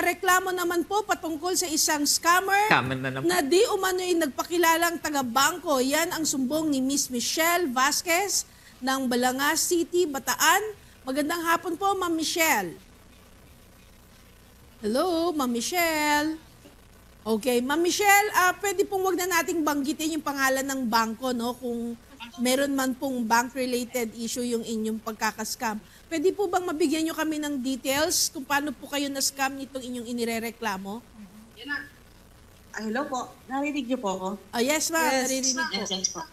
mga reklamo naman po patungkol sa isang scammer na di umano'y nagpakilalang taga-bangko. Yan ang sumbong ni Miss Michelle Vasquez ng Balangas City, Bataan. Magandang hapon po, Ma'am Michelle. Hello, Ma'am Michelle. Okay, Ma'am Michelle, pwede pong wag na nating banggitin yung pangalan ng bangko, no? Kung meron man pong bank-related issue yung inyong pagkakaskam. Pwede po bang mabigyan nyo kami ng details kung paano po kayo na-scam nitong inyong inirereklamo? Hello po, narinig niyo po ako? Yes, ma'am, narinig po. Yes po.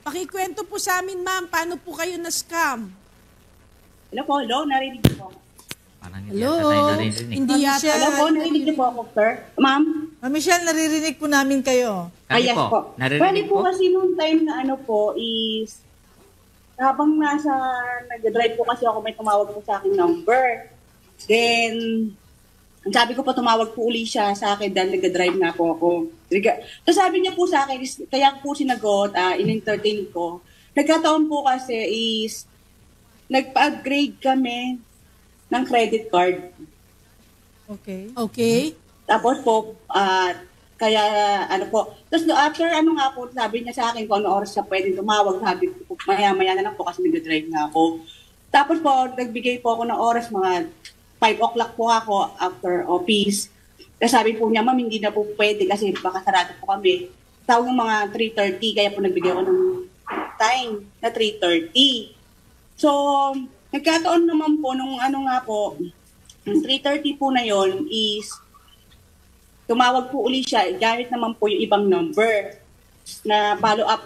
Pakikwento po sa amin, ma'am, paano po kayo na-scam? Hello po, narinig niyo po ako? Hello? Hindi yata. Hello po, narinig niyo po ako, sir? Ma'am? Ma'am Michelle, naririnig po namin kayo. Yes po. Bali po kasi nung time na ano po is, habang nag-drive po kasi ako, may tumawag po sa akin number. Then, sabi ko po tumawag po uli siya sa akin dahil nag-drive na po ako. So sabi niya po sa akin, kaya po sinagot, in-entertain ko. Nagkataon po kasi is, nagpa-upgrade kami ng credit card. Okay. Okay. Tapos po, kaya ano po, tapos after ano nga po, sabi niya sa akin kung ano oras siya pwedeng tumawag, sabi ko, maya-maya na lang po kasi nag-drive na ako. Tapos po, nagbigay po ako ng oras, mga 5 o'clock po ako after office. Tapos sabi po niya, ma'am, hindi na po pwede kasi baka sarado po kami. Tawag ng mga 3:30, kaya po nagbigay ako ng time na 3:30. So, nagkataon naman po, nung ano nga po, 3:30 po na yon is, tumawag po uli siya, gamit naman po yung ibang number na follow-up,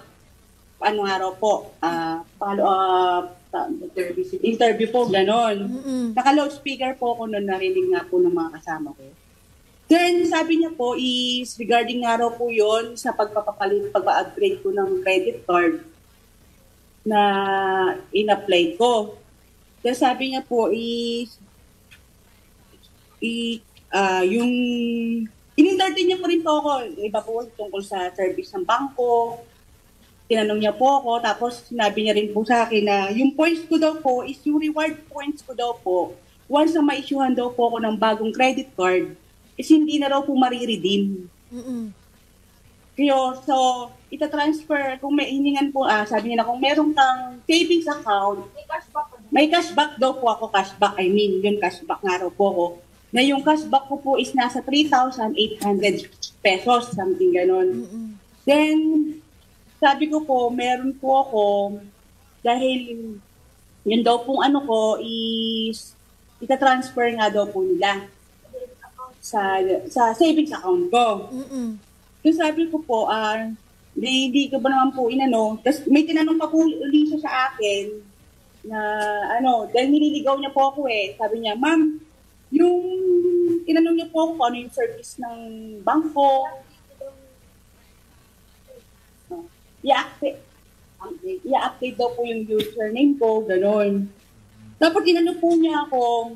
ano nga raw po, follow-up, interview po, gano'n. Naka-loudspeaker po ako noon, narinig nga po ng mga kasama ko. Then, sabi niya po is, regarding nga raw po yun sa pagpa-upgrade ko ng credit card na in-apply ko. Then, sabi niya po is, yung in-entertain niya po rin po ako. Iba po tungkol sa service ng bangko. Tinanong niya po ako. Tapos sinabi niya rin po sa akin na yung points ko daw po is yung reward points ko daw po. Once na ma-issuehan daw po ako ng bagong credit card, is hindi na raw po mariredeem. Kaya, so, ita-transfer, kung may hiningan po, sabi niya na kung meron kang savings account, may cashback daw po ako, yung cashback nga raw po ako. Na yung cashback ko po is nasa 3,800 pesos, something ganon. Then, sabi ko po, meron po ako, dahil yun daw pong ano ko is, ita-transfer nga daw po nila sa savings account ko. So sabi ko po, hindi ko ba naman po inano, tapos may tinanong pa po uli siya sa akin, na ano, dahil nililigaw niya po ako sabi niya, ma'am, yung tinanong niya po ako kung ano yung service ng bangko. I-update daw po yung username ko, gano'n. Tapos tinanong po niya ako,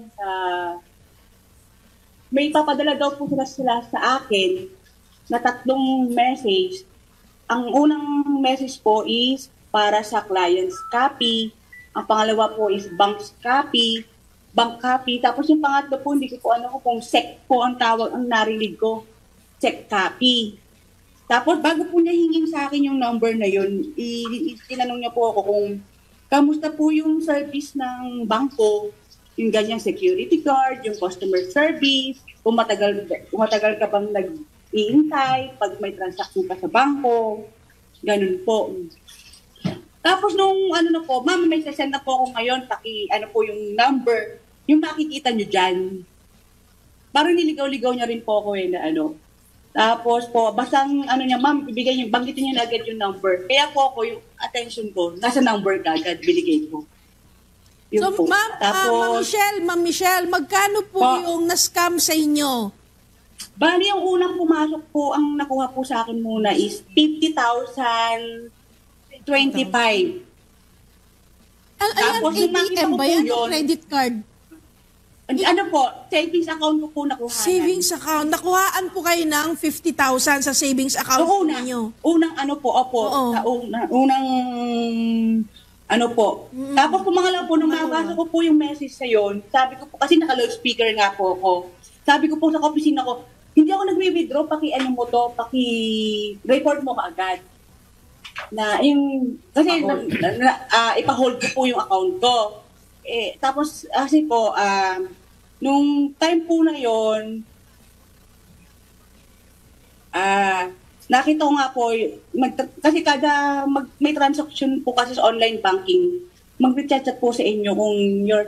may papadala daw po sila sa akin na 3 message. Ang unang message po is para sa client's copy. Ang pangalawa po is bank copy. Tapos yung pangatlo po, hindi ko po ano kung SEC po ang tawag, ang narinig ko. SEC copy. Tapos bago po niya hingin sa akin yung number na yun, tinanong niya po ako kung kamusta po yung service ng bangko, yung ganyang security guard, yung customer service, kung matagal ka bang nag-iintay pag may transaction ka sa bangko, ganun po. Tapos nung ano na po, ma'am, may sasend na po ako ngayon, ano po yung number, yung makikita nyo dyan. Parang niligaw-ligaw niya rin po ako na ano. Tapos po, basang ano niya, ma'am, banggitin niyo na agad yung number. Kaya po ako, yung attention ko, nasa number ka agad, binigay ko. Yun So, po. ma'am, Ma'am Michelle, magkano po yung na-scam sa inyo? Bali, yung unang pumasok po, ang nakuha po sa akin muna is 50,025. Ayan, ATM ba yan? Credit card? Ano po, savings account ko po nakuha. Savings account. Nakuhaan po kayo ng 50,000 sa savings account ninyo. Unang ano po, opo. Oo. Unang Ano po. Tapos pumangalaw po, nung mabasa ko po yung message sa yon, sabi ko po, kasi naka-loudspeaker nga po ako. Sabi ko po sa opisina ko, hindi ako nagwi-withdraw, ano mo to, report mo kaagad. Na yung, kasi ipa-hold ko po yung account ko. Tapos, kasi po, nung time po na yon, nakita ko nga po, kasi may transaction po kasi sa online banking, mag-chat po sa inyo kung your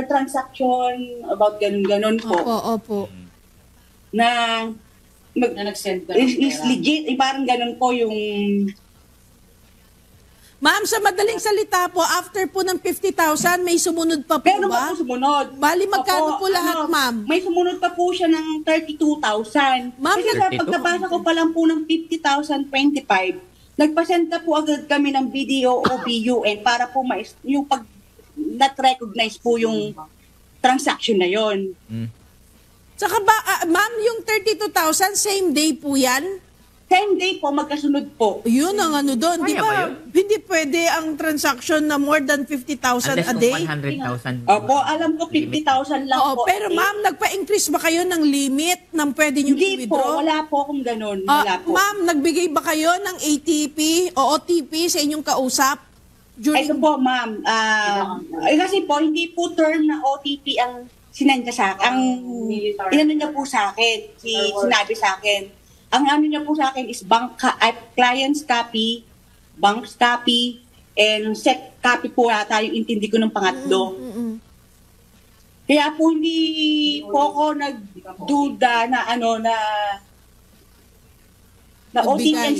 transaction about ganun po. Opo. Na nag-send ka is legit, parang ganun po yung... Ma'am, sa madaling salita po, after po ng 50,000, may sumunod pa po Pero ba? po sumunod. Bali, magkano Opo, po lahat, ma'am? May sumunod pa po siya ng 32,000. Ma'am, kasi sa 32? pagkabasa ko pa lang po ng 50,025, nagpasend na po agad kami ng BDO o BUN para po yung pag not recognize po yung transaction na yon. Saka ba, ma'am, yung 32,000, same day po yan? Same day po, magkasunod po. Yun ang ano doon. Di Kaya ba ba, yun? hindi pwede ang transaction na more than 50,000 Unless a kung day? 100,000. Opo, alam ko 50,000 lang Oo, po. pero ma'am, nagpa-increase ba kayo ng limit ng pwede nyo Hindi po, i-withdraw? wala po akong ganun. Wala po. Ma'am, nagbigay ba kayo ng ATP o OTP sa inyong kausap? Ito po, ma'am. Kasi po, hindi po term na OTP ang sinanda sa akin. Ang inano niya po sa akin, sinabi sa akin. Ang ano niya po sa akin is client's copy, bank's copy, and set copy po yata yung intindi ko ng pangatlo. Kaya po hindi po ako nagduda na OTP ang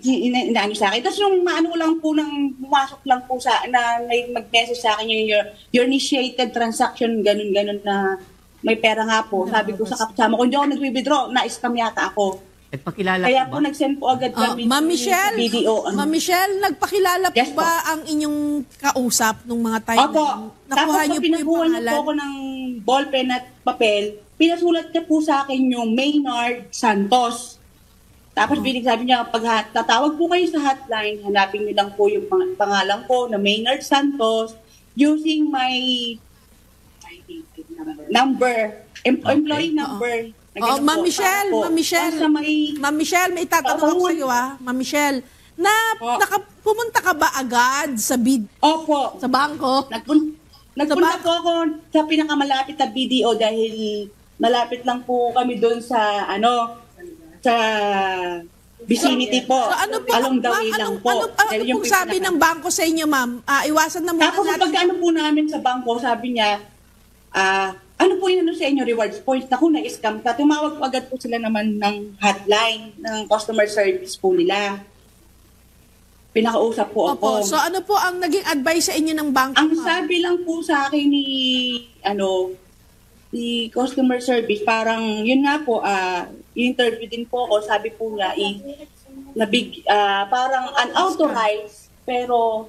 inaano sa akin. Tapos yung maano lang po bumasok lang po na may mag-message sa akin yung your initiated transaction, ganun na may pera nga po. Sabi ko sa kasama ko, hindi ako nag-withdraw, na-scam yata ako. Nagpakilala Kaya ko po ba? nag-send po agad kami Ma'am ng Michelle, video. Ma'am Michelle, nagpakilala po Yes, po. ba ang inyong kausap nung mga time Opo. na nakuha Tapos niyo po yung pinakuha niyo pangalan? po ako ng ballpen at papel. Pinasulat niya po sa akin yung Maynard Santos. Tapos sabi niya, pag tatawag po kayo sa hotline, hanapin niyo lang po yung pangalan ko na Maynard Santos using my number, employee number. Oh, Ma'am Michelle, Ma'am Michelle. Ma'am Michelle, may itatanong ako sa iyo Ma'am Michelle, pumunta ka ba agad sa Opo. sa bangko? Nagpunta po ako sa pinakamalapit na BDO dahil malapit lang po kami doon sa sa vicinity po. So ano po, Along the ma'am, way lang po. Ano pong sabi ng bangko sa inyo, ma'am? Iwasan na muna Tapos natin. pag po namin sa bangko, sabi niya, ano po yun sa inyo, rewards points? Naku, na-scam ka. Tumawag po agad po sila naman ng hotline, ng customer service po nila. Pinakausap po Opo, ako. so ano po ang naging advice sa inyo ng bangko, Ang ma'am? sabi lang po sa akin ni customer service, parang yun nga po, interview din po ako, sabi po niya, parang unauthorized, pero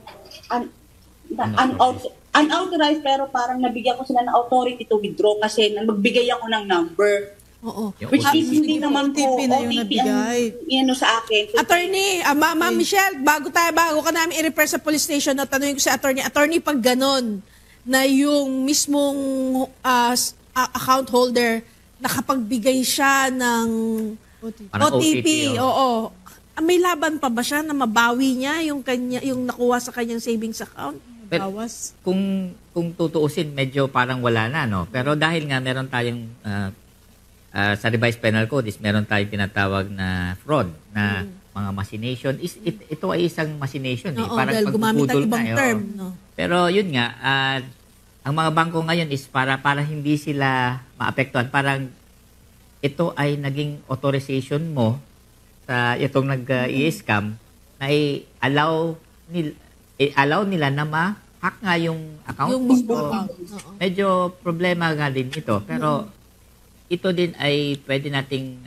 unauthorized, pero parang nabigyan ko sila ng authority to withdraw kasi magbigay ako ng number. Oo. Which is hindi Siguro naman po OTP na yung OTP ang nabigay. sa akin. Attorney, Ma'am Michelle, bago ka namin i-refer sa police station, no, tanungin ko si attorney, pag ganun, na yung mismong account holder, nakapagbigay siya ng Parang OTP, OTP, oo. May laban pa ba siya na mabawi niya yung nakuha sa kanyang savings account? Pero Bawas. kung tutuusin, medyo parang wala na, no? Pero dahil nga meron tayong sa revised penal code is meron tayong tinatawag na fraud na mga machination. Ito ay isang machination. Oo, Parang dahil gumamit ng pagpupudol ibang na, term. oo. No? Pero yun nga, ang mga bangko ngayon is para hindi sila maapektuhan. Parang ito ay naging authorization mo sa itong nag-i-scam na allow nila na ma-hack nga yung account Yung mo. mismo So, account. Oo. medyo problema nga din ito. Pero ito din ay pwede nating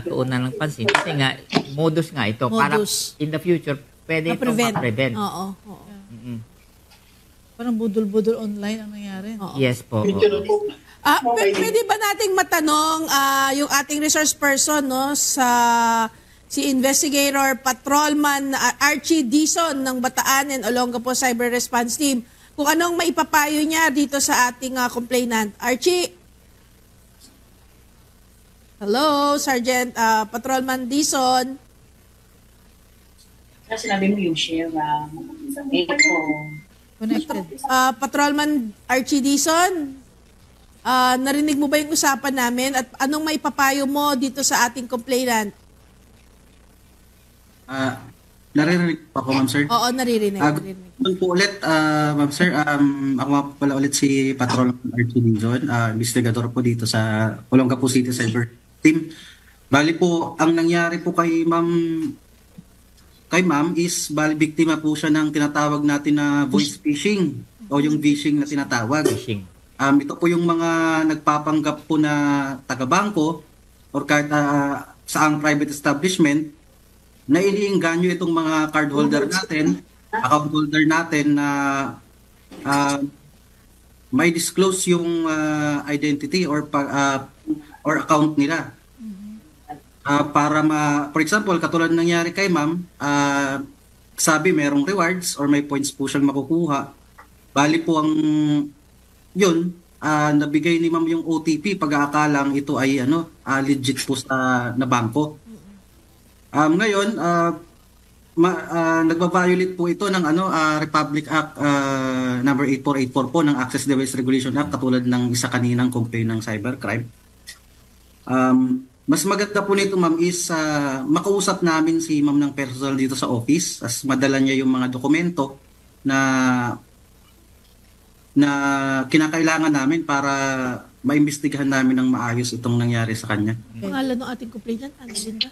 tuunan ng pansin. Kasi nga, modus nga ito. Para Modus. in the future, pwede itong ma-prevent. Oo. Mm-mm. Parang budol-budol online ang nangyari. Oo. Yes po. Pwede ba nating matanong yung ating resource person, no, sa si Investigator Patrolman Archie Dizon ng Bataan and Olongapo Cyber Response Team. Kung anong maipapayo niya dito sa ating complainant. Archie? Hello, Sergeant Patrolman Dizon. Kasi sinabi mo yung share, ito. Connected. Patrolman Archie Dizon, narinig mo ba yung usapan namin at anong maipapayo mo dito sa ating complainant? Naririnig pa po, ma'am sir. Oo, naririnig. Doon po ulit, ma'am sir, ako nga po pala ulit si Patrol Archie Dizon, investigador po dito sa Olongapo City Cyber Team. Bali po, ang nangyari po kay ma'am is bali biktima po siya ng tinatawag natin na voice phishing o yung phishing na tinatawag. Phishing. Ito po yung mga nagpapanggap po na taga-bangko or kahit saang private establishment na iniingganyo itong mga card holder natin, account holder natin na may disclose yung identity or account nila. For example, katulad ng nangyari kay ma'am, sabi merong rewards or may points po siyang makukuha. Bali po ang yun, nabigay ni ma'am yung OTP pag-aakalang ito ay legit po na bangko. Ngayon, nagba-violate po ito ng Republic Act number 8484 po ng Access Device Regulation Act katulad ng isa kaninang complaint ng cybercrime. Mas maganda po nito ma'am is makausap namin si ma'am ng personal dito sa office as madala niya yung mga dokumento na kinakailangan namin para maimbestigahan namin ng maayos itong nangyari sa kanya. Pangalan ng ating complainant, ano din ba?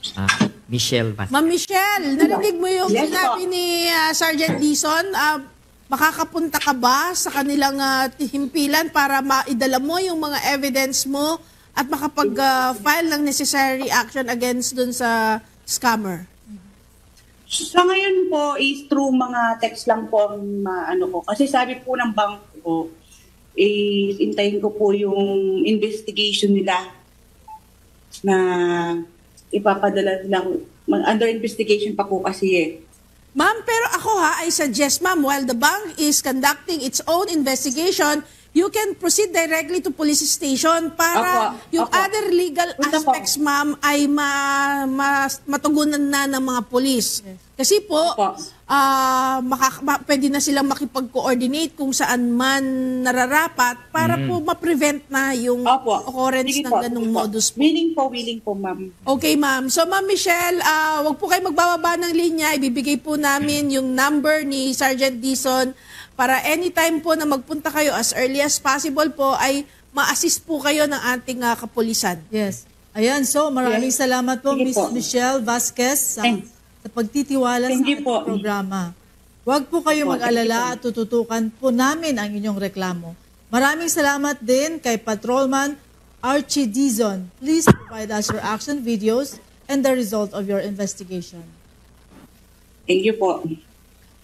Michelle Vasquez. Ma'am Michelle, narinig mo yung Yes, sinabi ni Sergeant Dizon? Makakapunta ka ba sa kanilang himpilan para maidala mo yung mga evidence mo at makapag-file ng necessary action against dun sa scammer? Sa ngayon po is through mga text lang po ang ko. Kasi sabi po ng bangko, intayin ko po yung investigation nila na ipapadala lang. Under investigation pa po kasi Ma'am, pero ako I suggest ma'am, while the bank is conducting its own investigation, you can proceed directly to police station para yung other legal aspects, ma'am, ay matugunan na ng mga police. Kasi po, pwede na silang makipag-coordinate kung saan man nararapat para po ma-prevent na yung occurrence ng ganung modus po. Willing po, ma'am. Okay, ma'am. So, Ma'am Michelle, wag po kayo magbababa ng linya. Ibibigay po namin yung number ni Sergeant Dizon para anytime po na magpunta kayo as early as possible po ay ma-assist po kayo ng ating kapulisan. Yes. Ayan, so maraming salamat po, Sige Miss po. Michelle Vasquez sa pagtitiwala sa Thank you ating po. programa. Huwag po kayo mag-alala at tututukan po namin ang inyong reklamo. Maraming salamat din kay Patrolman Archie Dizon. Please provide us your action videos and the result of your investigation. Thank you po.